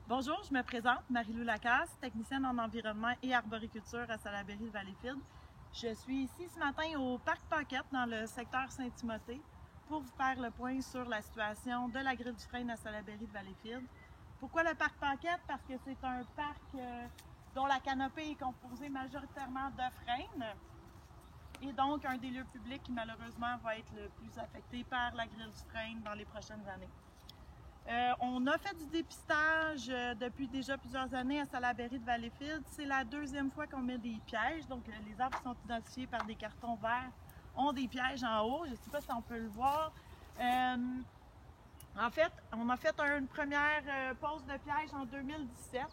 Bonjour, je me présente, Marie-Lou Lacasse, technicienne en environnement et arboriculture à Salaberry-de-Valleyfield. Je suis ici ce matin au Parc Paquette dans le secteur Saint-Timothée pour vous faire le point sur la situation de la grille du frêne à Salaberry-de-Valleyfield. Pourquoi le Parc Paquette? Parce que c'est un parc dont la canopée est composée majoritairement de frênes et donc un des lieux publics qui malheureusement va être le plus affecté par la grille du frêne dans les prochaines années. On a fait du dépistage depuis déjà plusieurs années à Salaberry-de-Valleyfield. C'est la deuxième fois qu'on met des pièges. Donc, les arbres qui sont identifiés par des cartons verts ont des pièges en haut. Je ne sais pas si on peut le voir. En fait, on a fait une première pose de pièges en 2017.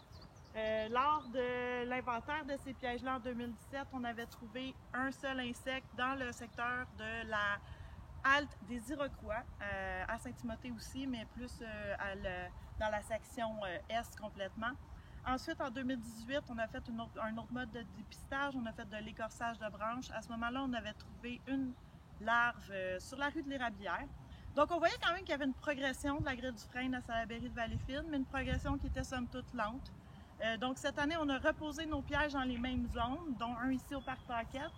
Lors de l'inventaire de ces pièges-là en 2017, on avait trouvé un seul insecte dans le secteur de la halte des Iroquois, à Saint-Timothée aussi, mais plus dans la section est complètement. Ensuite, en 2018, on a fait un autre mode de dépistage, on a fait de l'écorçage de branches. À ce moment-là, on avait trouvé une larve sur la rue de l'Érablière. Donc, on voyait quand même qu'il y avait une progression de la grille du frêne à Salaberry-de-Valleyfield, mais une progression qui était somme toute lente. Donc, cette année, on a reposé nos pièges dans les mêmes zones, dont un ici au Parc Paquette.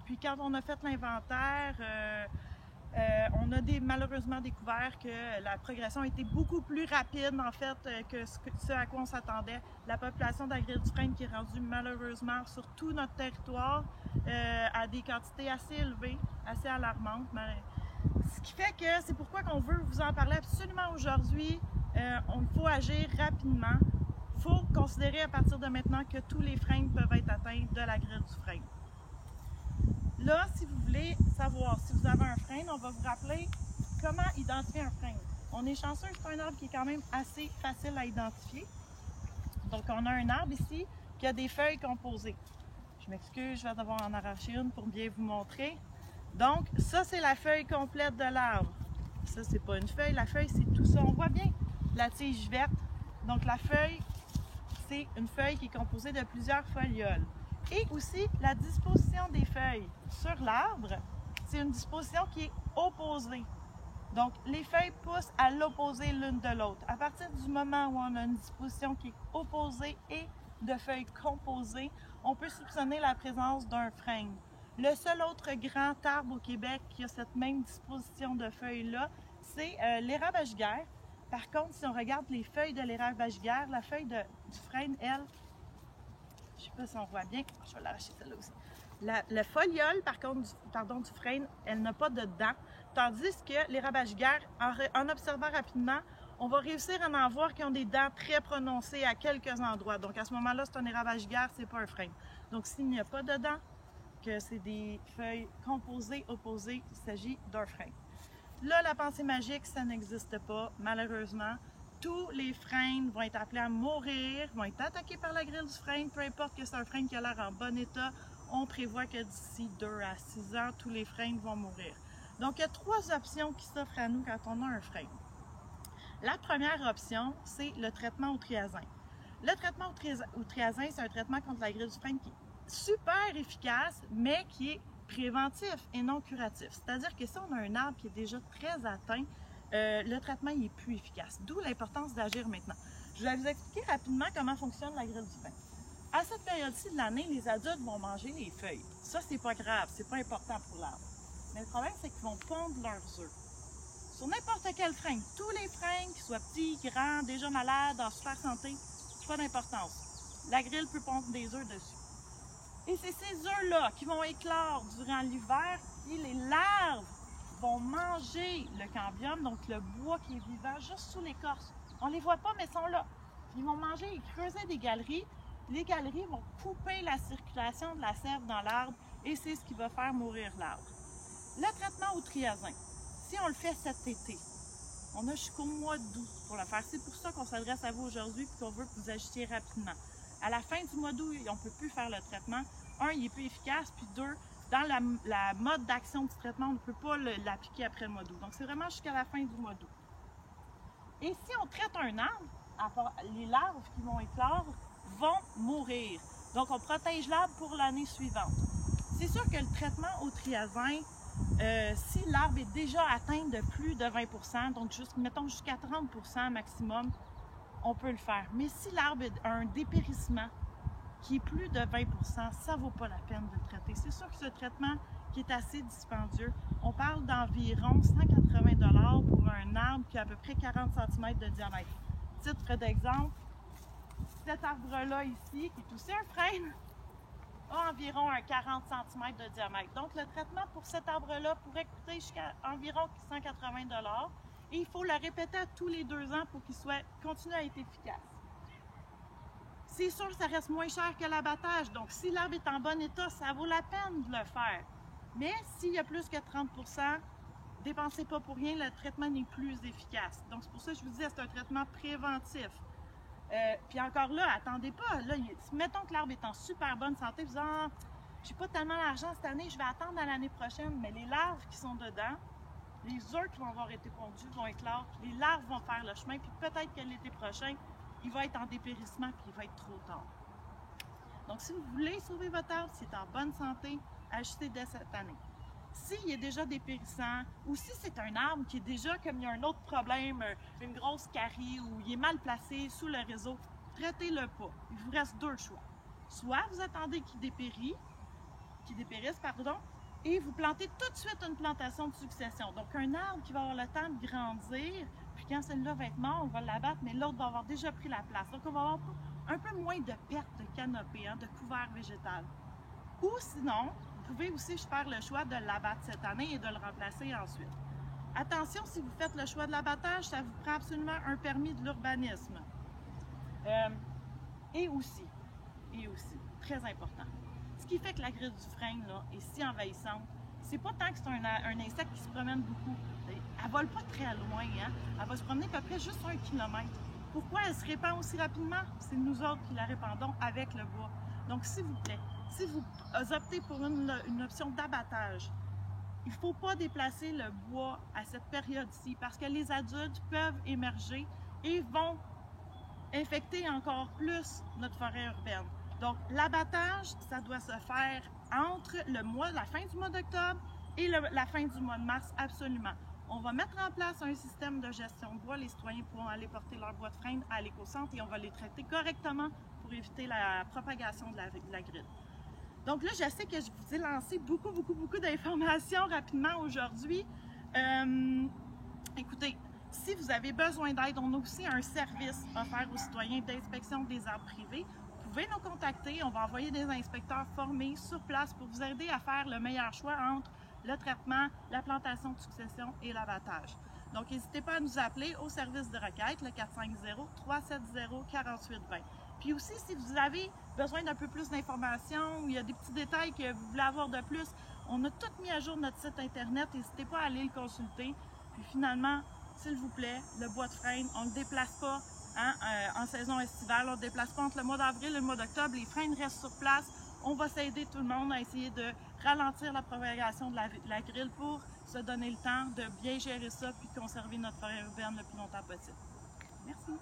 Puis, quand on a fait l'inventaire, on a malheureusement découvert que la progression était beaucoup plus rapide en fait que ce à quoi on s'attendait. La population de la grille du frêne qui est rendue malheureusement sur tout notre territoire à des quantités assez élevées, assez alarmantes. Ce qui fait que c'est pourquoi on veut vous en parler absolument aujourd'hui. Il faut agir rapidement. Il faut considérer à partir de maintenant que tous les frênes peuvent être atteints de la grille du frêne. Là, si vous voulez savoir si vous avez un frêne, on va vous rappeler comment identifier un frêne. On est chanceux, c'est un arbre qui est quand même assez facile à identifier. Donc, on a un arbre ici qui a des feuilles composées. Je m'excuse, je vais devoir en arracher une pour bien vous montrer. Donc, ça, c'est la feuille complète de l'arbre. Ça, c'est pas une feuille. La feuille, c'est tout ça. On voit bien la tige verte. Donc, la feuille, c'est une feuille qui est composée de plusieurs folioles. Et aussi, la disposition des feuilles sur l'arbre, c'est une disposition qui est opposée. Donc, les feuilles poussent à l'opposé l'une de l'autre. À partir du moment où on a une disposition qui est opposée et de feuilles composées, on peut soupçonner la présence d'un frêne. Le seul autre grand arbre au Québec qui a cette même disposition de feuilles-là, c'est l'érable à giguère. Par contre, si on regarde les feuilles de l'érable à giguère, la feuille du frêne, elle, je ne sais pas si on voit bien, je vais l'arracher celle-là aussi. Le foliole, par contre, du frêne, elle n'a pas de dents, tandis que l'érable à giguère, en observant rapidement, on va réussir à en voir qui ont des dents très prononcées à quelques endroits. Donc à ce moment-là, c'est un érable à giguère, c'est pas un frêne. Donc s'il n'y a pas de dents, que c'est des feuilles composées, opposées, il s'agit d'un frêne. Là, la pensée magique, ça n'existe pas, malheureusement. Tous les frênes vont être appelés à mourir, vont être attaqués par la grille du frêne, peu importe que c'est un frêne qui a l'air en bon état. On prévoit que d'ici 2 à 6 ans, tous les frênes vont mourir. Donc, il y a 3 options qui s'offrent à nous quand on a un frêne. La première option, c'est le traitement au triazin. Le traitement au triazin, c'est un traitement contre la grille du frêne qui est super efficace, mais qui est préventif et non curatif. C'est-à-dire que si on a un arbre qui est déjà très atteint, le traitement n'est plus efficace. D'où l'importance d'agir maintenant. Je vais vous expliquer rapidement comment fonctionne la grille du frêne. À cette période-ci de l'année, les adultes vont manger les feuilles. Ça, c'est pas grave, c'est pas important pour l'arbre. Mais le problème, c'est qu'ils vont pondre leurs œufs. Sur n'importe quel frêne, tous les frênes, qu'ils soient petits, grands, déjà malades, en super santé, pas d'importance. La grille peut pondre des œufs dessus. Et c'est ces œufs-là qui vont éclore durant l'hiver et les larves vont manger le cambium, donc le bois qui est vivant, juste sous l'écorce. On ne les voit pas, mais ils sont là. Ils vont manger et creuser des galeries. Les galeries vont couper la circulation de la sève dans l'arbre et c'est ce qui va faire mourir l'arbre. Le traitement au triazin, si on le fait cet été, on a jusqu'au mois d'août pour le faire. C'est pour ça qu'on s'adresse à vous aujourd'hui et qu'on veut que vous agissiez rapidement. À la fin du mois d'août, on ne peut plus faire le traitement. Un, il est plus efficace, puis deux, dans la mode d'action du traitement, on ne peut pas l'appliquer après le mois d'août. Donc, c'est vraiment jusqu'à la fin du mois d'août. Et si on traite un arbre, les larves qui vont éclore vont mourir. Donc, on protège l'arbre pour l'année suivante. C'est sûr que le traitement au triazin, si l'arbre est déjà atteint de plus de 20 %, donc mettons jusqu'à 30 % maximum, on peut le faire. Mais si l'arbre a un dépérissement qui est plus de 20 %, ça ne vaut pas la peine de le traiter. C'est sûr que ce traitement qui est assez dispendieux, on parle d'environ 180 $ pour un arbre qui a à peu près 40 cm de diamètre. Titre d'exemple, cet arbre-là ici, qui est aussi un frêne, a environ un 40 cm de diamètre. Donc le traitement pour cet arbre-là pourrait coûter jusqu'à environ 180 $ et il faut le répéter à tous les 2 ans pour qu'il continue à être efficace. C'est sûr que ça reste moins cher que l'abattage, donc si l'arbre est en bon état, ça vaut la peine de le faire. Mais s'il y a plus que 30 %, dépensez pas pour rien, le traitement n'est plus efficace. Donc c'est pour ça que je vous dis, c'est un traitement préventif. Puis encore là, attendez pas. Là, mettons que l'arbre est en super bonne santé, vous dites, ah, j'ai pas tellement d'argent cette année, je vais attendre à l'année prochaine. Mais les larves qui sont dedans, les œufs qui vont avoir été pondus vont éclore, puis les larves vont faire le chemin, puis peut-être que l'été prochain, il va être en dépérissement, puis il va être trop tard. Donc, si vous voulez sauver votre arbre, s'il est en bonne santé, achetez dès cette année. S'il est déjà dépérissant, ou si c'est un arbre qui est déjà, comme il y a un autre problème, une grosse carie, ou il est mal placé sous le réseau, traitez-le pas. Il vous reste 2 choix. Soit vous attendez qu'il dépérisse, et vous plantez tout de suite une plantation de succession. Donc, un arbre qui va avoir le temps de grandir, puis quand celui-là va être mort, on va l'abattre, mais l'autre va avoir déjà pris la place. Donc, on va avoir un peu moins de perte de canopée, de couvert végétal. Ou sinon, vous pouvez aussi faire le choix de l'abattre cette année et de le remplacer ensuite. Attention, si vous faites le choix de l'abattage, ça vous prend absolument un permis de l'urbanisme. Et aussi, très important, ce qui fait que la grille du frêne là, est si envahissante, c'est pas tant que c'est un insecte qui se promène beaucoup. Elle vole pas très loin, hein? Elle va se promener à peu près juste 1 km. Pourquoi elle se répand aussi rapidement? C'est nous autres qui la répandons avec le bois. Donc, s'il vous plaît, si vous optez pour une option d'abattage, il ne faut pas déplacer le bois à cette période-ci parce que les adultes peuvent émerger et vont infecter encore plus notre forêt urbaine. Donc, l'abattage, ça doit se faire entre la fin du mois d'octobre et la fin du mois de mars, absolument. On va mettre en place un système de gestion de bois. Les citoyens pourront aller porter leur bois de frêne à l'éco-centre et on va les traiter correctement pour éviter la propagation de la grille. Donc là, je sais que je vous ai lancé beaucoup d'informations rapidement aujourd'hui. Écoutez, si vous avez besoin d'aide, on a aussi un service offert aux citoyens d'inspection des arbres privés. Vous pouvez nous contacter, on va envoyer des inspecteurs formés sur place pour vous aider à faire le meilleur choix entre le traitement, la plantation de succession et l'abattage. Donc, n'hésitez pas à nous appeler au service de requête, le 450-370-4820. Puis aussi, si vous avez besoin d'un peu plus d'informations ou il y a des petits détails que vous voulez avoir de plus, on a tout mis à jour notre site internet, n'hésitez pas à aller le consulter. Puis finalement, s'il vous plaît, le bois de frêne, on ne le déplace pas en saison estivale, on ne le déplace pas entre le mois d'avril et le mois d'octobre, les frênes restent sur place. On va s'aider tout le monde à essayer de ralentir la propagation de la grille pour se donner le temps de bien gérer ça puis conserver notre forêt urbaine le plus longtemps possible. Merci.